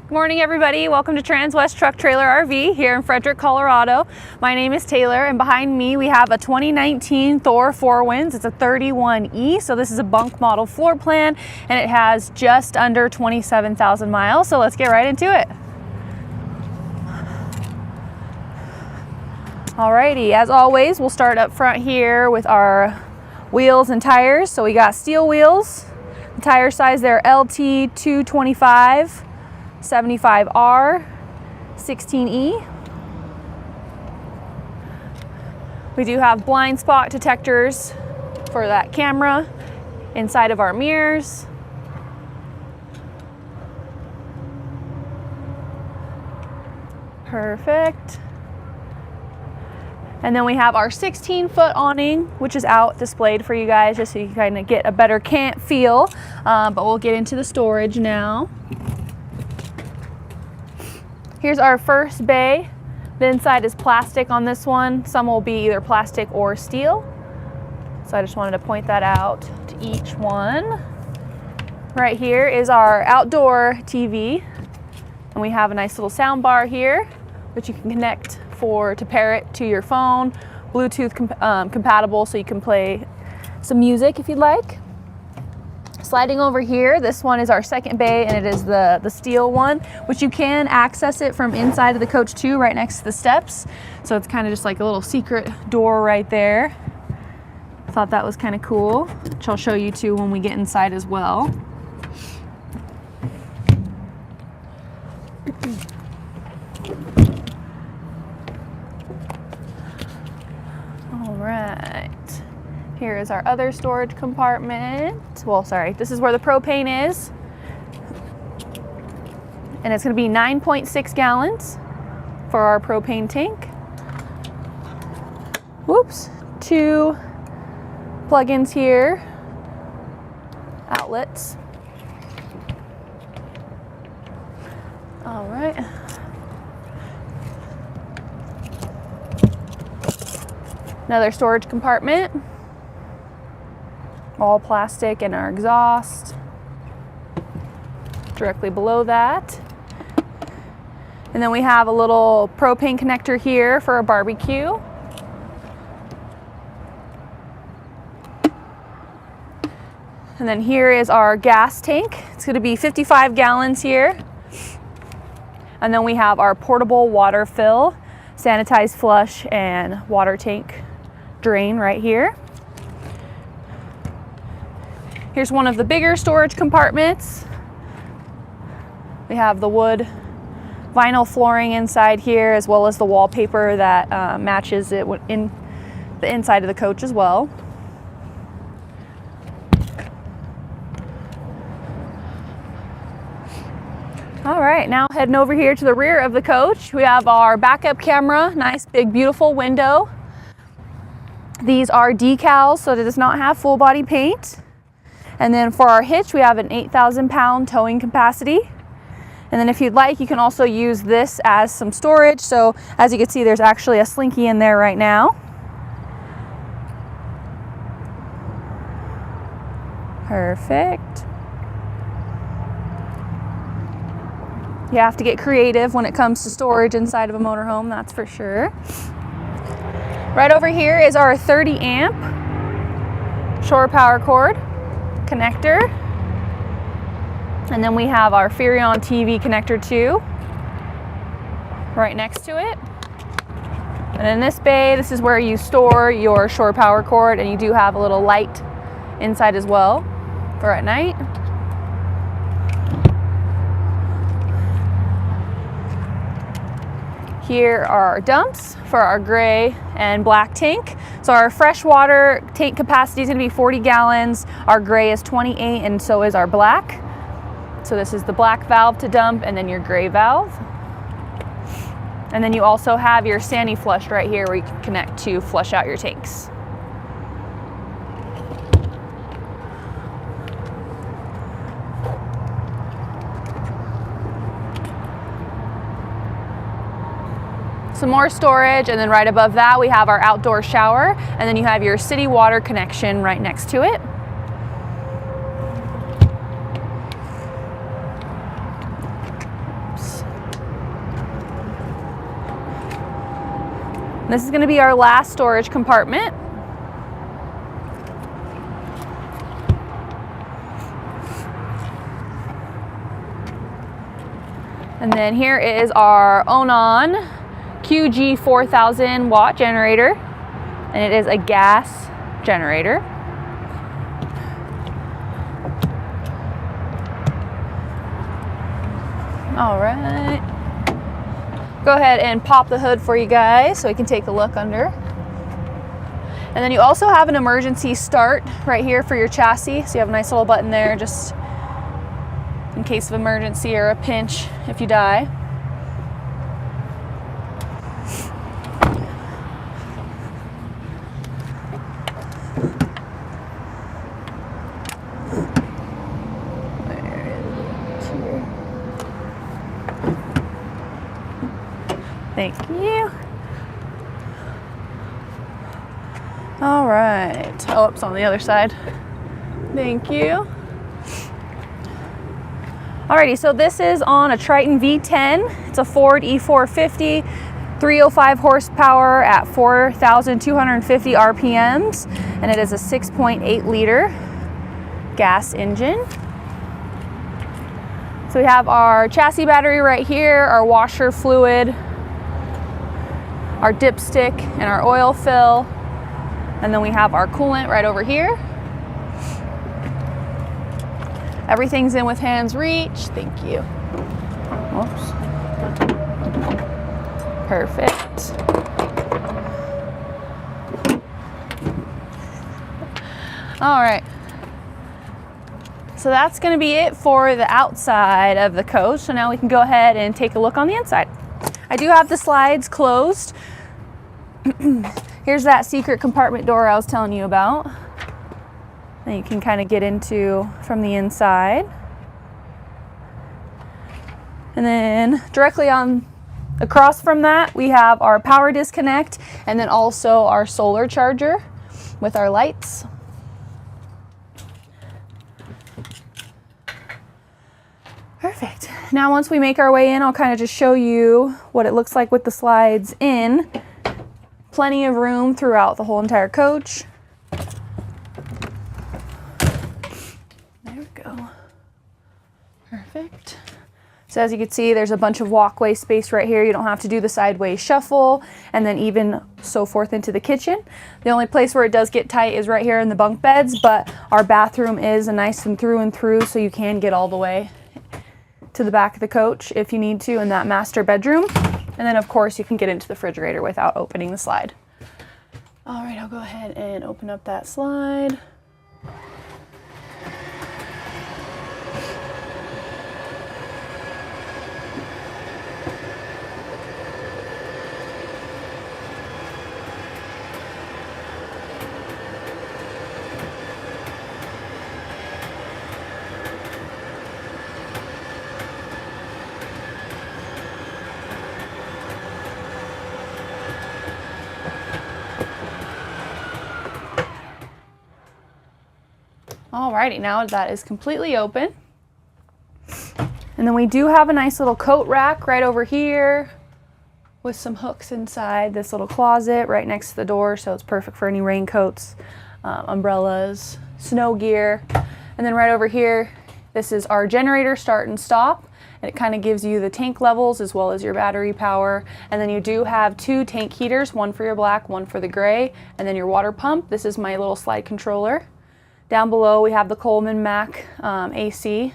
Good morning, everybody. Welcome to Transwest Truck Trailer RV here in Frederick, Colorado. My name is Taylor, and behind me we have a 2019 Thor Four Winds. It's a 31E, so this is a bunk model floor plan, and it has just under 27,000 miles. So let's get right into it. Alrighty, as always, we'll start up front here with our wheels and tires. So we got steel wheels. The tire size there, LT 225. 75R, 16E. We do have blind spot detectors for that camera inside of our mirrors. Perfect. And then we have our 16-foot awning, which is out displayed for you guys just so you can kind of get a better camp feel. But we'll get into the storage now. Here's our first bay. The inside is plastic on this one. Some will be either plastic or steel. So I just wanted to point that out to each one. Right here is our outdoor TV. And we have a nice little sound bar here, which you can connect to pair it to your phone. Bluetooth compatible, so you can play some music if you'd like. Sliding over here, this one is our second bay, and it is the steel one, which you can access it from inside of the coach too, right next to the steps. So it's kind of just like a little secret door right there. Thought that was kind of cool, which I'll show you too when we get inside as well. All right. Here is our other storage compartment. Well, sorry, this is where the propane is. And it's gonna be 9.6 gallons for our propane tank. Whoops, 2 plug-ins here, outlets. All right. Another storage compartment. All plastic, and our exhaust directly below that. And then we have a little propane connector here for a barbecue. And then here is our gas tank. It's going to be 55 gallons here. And then we have our portable water fill, sanitized flush, and water tank drain right here. Here's one of the bigger storage compartments. We have the wood vinyl flooring inside here, as well as the wallpaper that matches it in the inside of the coach as well. All right, now heading over here to the rear of the coach, we have our backup camera, nice big beautiful window. These are decals, so it does not have full body paint. And then for our hitch, we have an 8,000-pound towing capacity. And then if you'd like, you can also use this as some storage. So as you can see, there's actually a slinky in there right now. Perfect. You have to get creative when it comes to storage inside of a motorhome, that's for sure. Right over here is our 30-amp shore power cord connector, and then we have our Furion TV connector too right next to it. And in this bay, this is where you store your shore power cord, and you do have a little light inside as well for at night. Here are our dumps for our gray and black tank. So our freshwater tank capacity is going to be 40 gallons. Our gray is 28, and so is our black. So this is the black valve to dump, and then your gray valve. And then you also have your Sandy flush right here where you can connect to flush out your tanks. Some more storage, and then right above that we have our outdoor shower, and then you have your city water connection right next to it. Oops. This is going to be our last storage compartment. And then here is our Onan QG 4000 watt generator, and it is a gas generator. All right. Go ahead and pop the hood for you guys so we can take a look under. And then you also have an emergency start right here for your chassis. So you have a nice little button there just in case of emergency or a pinch if you die. Thank you. All right. Oh, it's on the other side. Thank you. Alrighty, so this is on a Triton V10. It's a Ford E450, 305 horsepower at 4,250 RPMs, and it is a 6.8 liter gas engine. So we have our chassis battery right here, our washer fluid, our dipstick, and our oil fill, and then we have our coolant right over here. Everything's in with hands reach. Thank you. Oops. Perfect. All right. So that's going to be it for the outside of the coach. So now we can go ahead and take a look on the inside. I do have the slides closed. Here's that secret compartment door I was telling you about. That you can kind of get into from the inside. And then directly on across from that, we have our power disconnect and then also our solar charger with our lights. Perfect. Now once we make our way in, I'll kind of just show you what it looks like with the slides in. Plenty of room throughout the whole entire coach. Perfect. So as you can see, there's a bunch of walkway space right here. You don't have to do the sideways shuffle and then even so forth into the kitchen. The only place where it does get tight is right here in the bunk beds, but our bathroom is a nice and through, so you can get all the way to the back of the coach if you need to in that master bedroom. And then of course you can get into the refrigerator without opening the slide. All right, I'll go ahead and open up that slide. Alrighty, now that is completely open. And then we do have a nice little coat rack right over here with some hooks inside this little closet right next to the door, so it's perfect for any raincoats, umbrellas, snow gear. And then right over here, this is our generator start and stop. And it kind of gives you the tank levels as well as your battery power. And then you do have two tank heaters, one for your black, one for the gray, and then your water pump. This is my little slide controller. Down below we have the Coleman Mac AC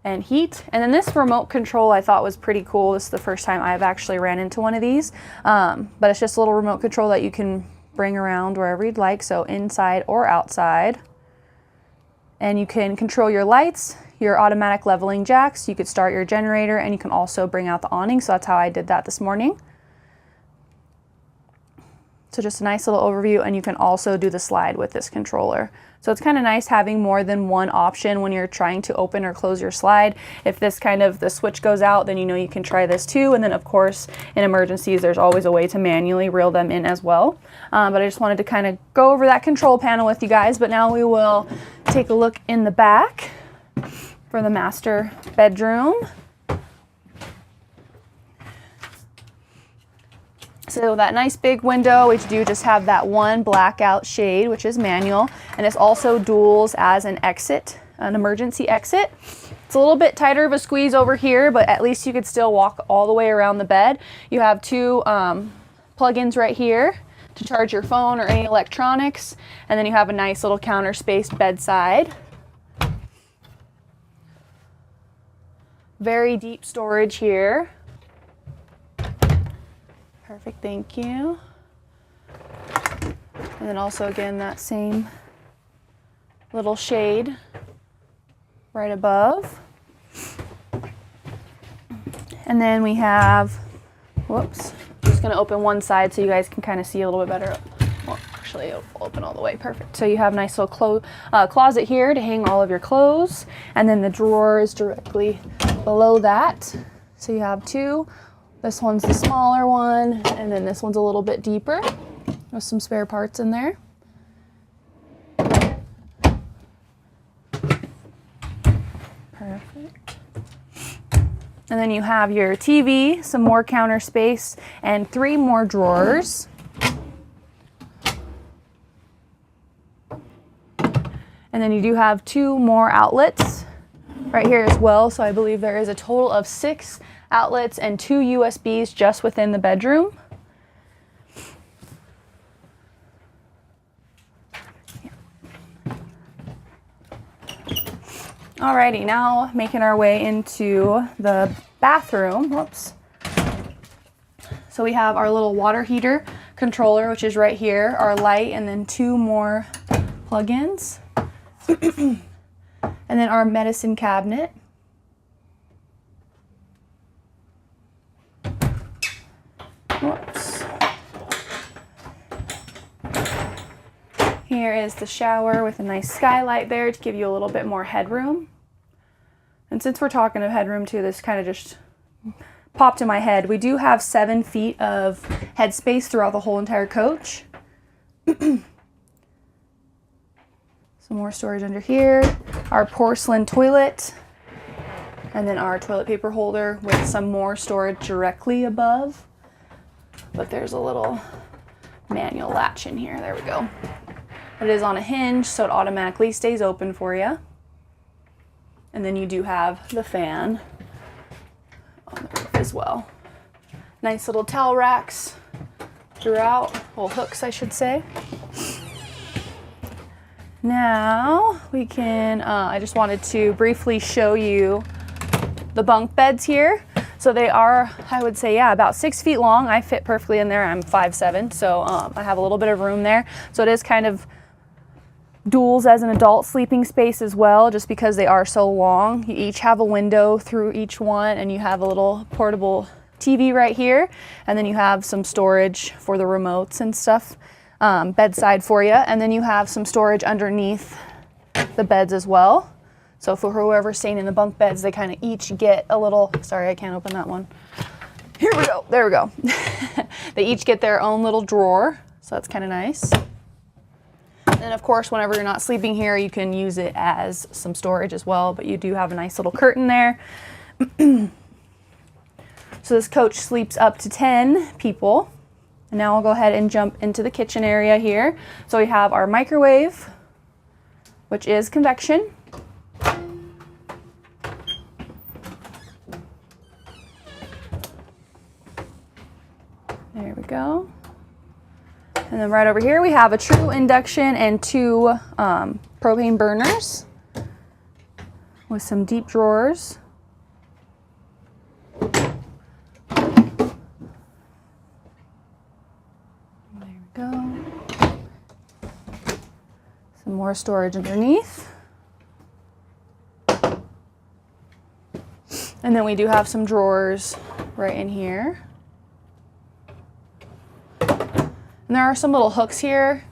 and heat. And then this remote control I thought was pretty cool. This is the first time I've actually ran into one of these. But it's just a little remote control that you can bring around wherever you'd like, so inside or outside. And you can control your lights, your automatic leveling jacks. You could start your generator and you can also bring out the awning. So that's how I did that this morning. So just a nice little overview, and you can also do the slide with this controller. So it's kind of nice having more than one option when you're trying to open or close your slide. If this the switch goes out, then you know you can try this too. And then of course, in emergencies, there's always a way to manually reel them in as well. But I just wanted to kind of go over that control panel with you guys. But now we will take a look in the back for the master bedroom. So that nice big window, we do just have that one blackout shade, which is manual, and it's also duals as an exit, an emergency exit. It's a little bit tighter of a squeeze over here, but at least you could still walk all the way around the bed. You have two plug-ins right here to charge your phone or any electronics, and then you have a nice little counter-spaced bedside. Very deep storage here. Perfect, thank you. And then also again that same little shade right above. And then we have, whoops, I'm just gonna open one side so you guys can kind of see a little bit better. Well, actually it'll open all the way, perfect. So you have a nice little closet here to hang all of your clothes, and then the drawer is directly below that. So you have two. This one's the smaller one, and then this one's a little bit deeper with some spare parts in there. Perfect. And then you have your TV, some more counter space, and 3 more drawers. And then you do have 2 more outlets right here as well. So I believe there is a total of 6 outlets and 2 USBs just within the bedroom. Alrighty, now making our way into the bathroom. Whoops. So we have our little water heater controller, which is right here, our light, and then 2 more plug-ins. And then our medicine cabinet. Whoops. Here is the shower with a nice skylight there to give you a little bit more headroom. And since we're talking of headroom too, this kind of just popped in my head. We do have 7 feet of headspace throughout the whole entire coach. Some more storage under here. Our porcelain toilet. And then our toilet paper holder with some more storage directly above. But there's a little manual latch in here. There we go. It is on a hinge, so it automatically stays open for you. And then you do have the fan on the roof as well. Nice little towel racks throughout, well, hooks I should say. Now we can, I just wanted to briefly show you the bunk beds here. So they are, I would say, yeah, about 6 feet long. I fit perfectly in there. I'm 5'7", so I have a little bit of room there. So it is kind of duals as an adult sleeping space as well, just because they are so long. You each have a window through each one, and you have a little portable TV right here, and then you have some storage for the remotes and stuff bedside for you, and then you have some storage underneath the beds as well. So for whoever's staying in the bunk beds, they kind of each get a little, sorry, I can't open that one. Here we go, there we go. They each get their own little drawer, so that's kind of nice. And of course, whenever you're not sleeping here, you can use it as some storage as well, but you do have a nice little curtain there. So this coach sleeps up to 10 people. And now I'll go ahead and jump into the kitchen area here. So we have our microwave, which is convection. There we go. And then right over here we have a true induction and 2 propane burners with some deep drawers. Go. Some more storage underneath. And then we do have some drawers right in here. And there are some little hooks here,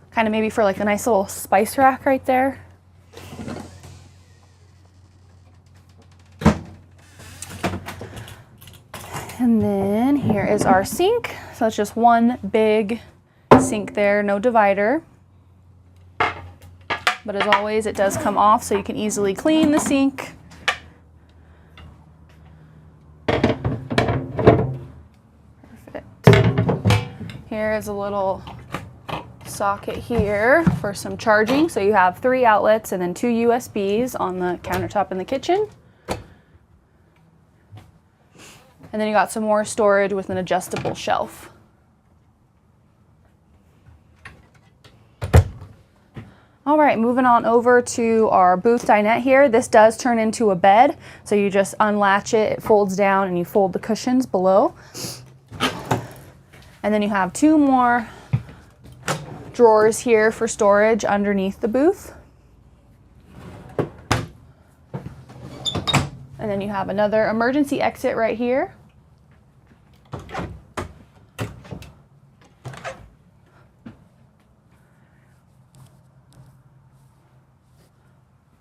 kind of maybe for like a nice little spice rack right there. And then here is our sink. So it's just one big sink there, no divider. But as always, it does come off so you can easily clean the sink. Perfect. Here is a little socket here for some charging. So you have 3 outlets and then 2 USBs on the countertop in the kitchen. And then you got some more storage with an adjustable shelf. All right, moving on over to our booth dinette here. This does turn into a bed. So you just unlatch it, it folds down, and you fold the cushions below. And then you have 2 more drawers here for storage underneath the booth. And then you have another emergency exit right here.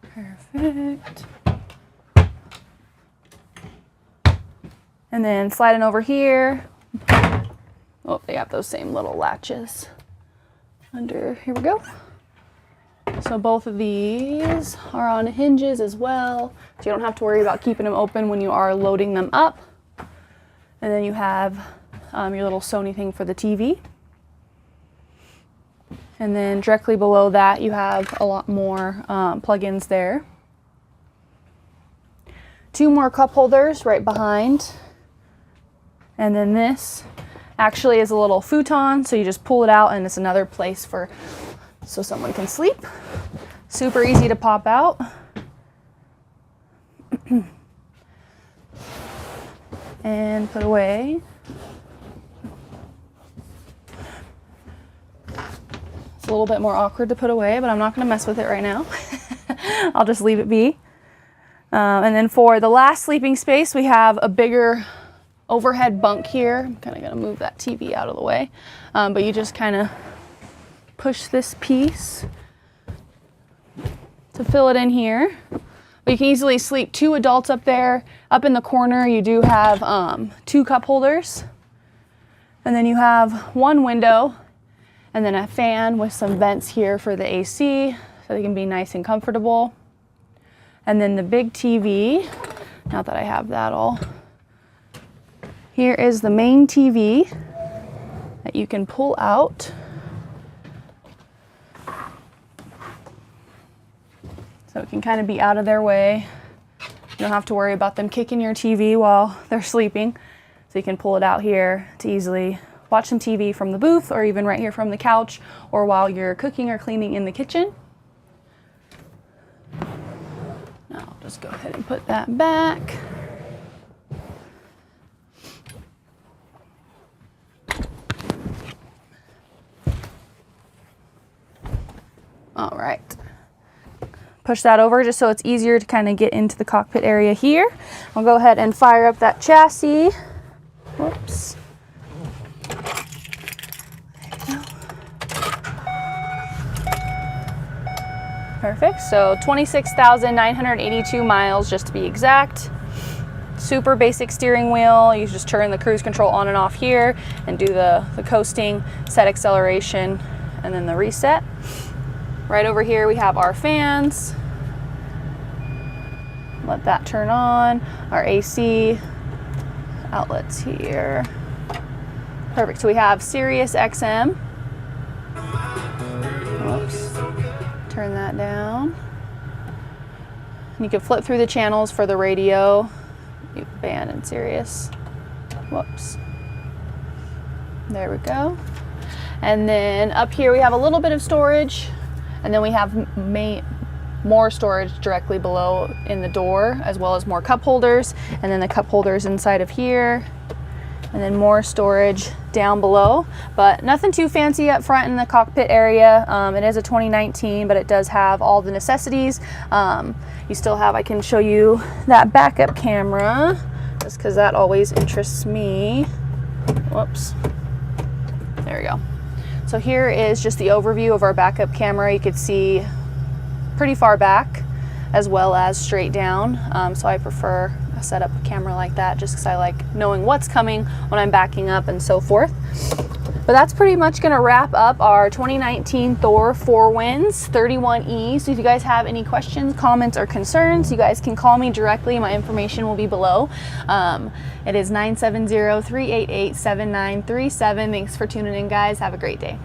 Perfect. And then sliding over here. Oh, they have those same little latches under. Here we go. So both of these are on hinges as well, so you don't have to worry about keeping them open when you are loading them up. And then you have your little Sony thing for the TV. And then directly below that, you have a lot more plugins there. 2 more cup holders right behind. And then this actually is a little futon, so you just pull it out and it's another place for so someone can sleep. Super easy to pop out. And put away. It's a little bit more awkward to put away, but I'm not going to mess with it right now. I'll just leave it be. And then for the last sleeping space, we have a bigger overhead bunk here. I'm kind of going to move that TV out of the way. But you just kind of push this piece to fill it in here. But you can easily sleep 2 adults up there. Up in the corner, you do have 2 cup holders. And then you have 1 window and then a fan with some vents here for the AC so they can be nice and comfortable. And then the big TV, now that I have that all. Here is the main TV that you can pull out. So it can kind of be out of their way. You don't have to worry about them kicking your TV while they're sleeping. So you can pull it out here to easily watch some TV from the booth or even right here from the couch or while you're cooking or cleaning in the kitchen. Now I'll just go ahead and put that back. All right. Push that over just so it's easier to kind of get into the cockpit area here. I'll go ahead and fire up that chassis. Whoops. Perfect. So 26,982 miles just to be exact. Super basic steering wheel. You just turn the cruise control on and off here and do the coasting, set acceleration, and then the reset. Right over here we have our fans. Let that turn on. Our AC outlets here. Perfect. So we have Sirius XM. Whoops. Turn that down. And you can flip through the channels for the radio. Band and Sirius. Whoops. There we go. And then up here we have a little bit of storage. And then we have more storage directly below in the door, as well as more cup holders, and then the cup holders inside of here, and then more storage down below, but nothing too fancy up front in the cockpit area. It is a 2019, but it does have all the necessities. You still have, I can show you that backup camera, just because that always interests me. Whoops. There we go. So here is just the overview of our backup camera. You could see pretty far back as well as straight down. So I prefer a setup camera like that just because I like knowing what's coming when I'm backing up and so forth. But that's pretty much going to wrap up our 2019 Thor Four Winds 31E. So if you guys have any questions, comments, or concerns, you guys can call me directly. My information will be below. It is 970-388-7937. Thanks for tuning in, guys. Have a great day.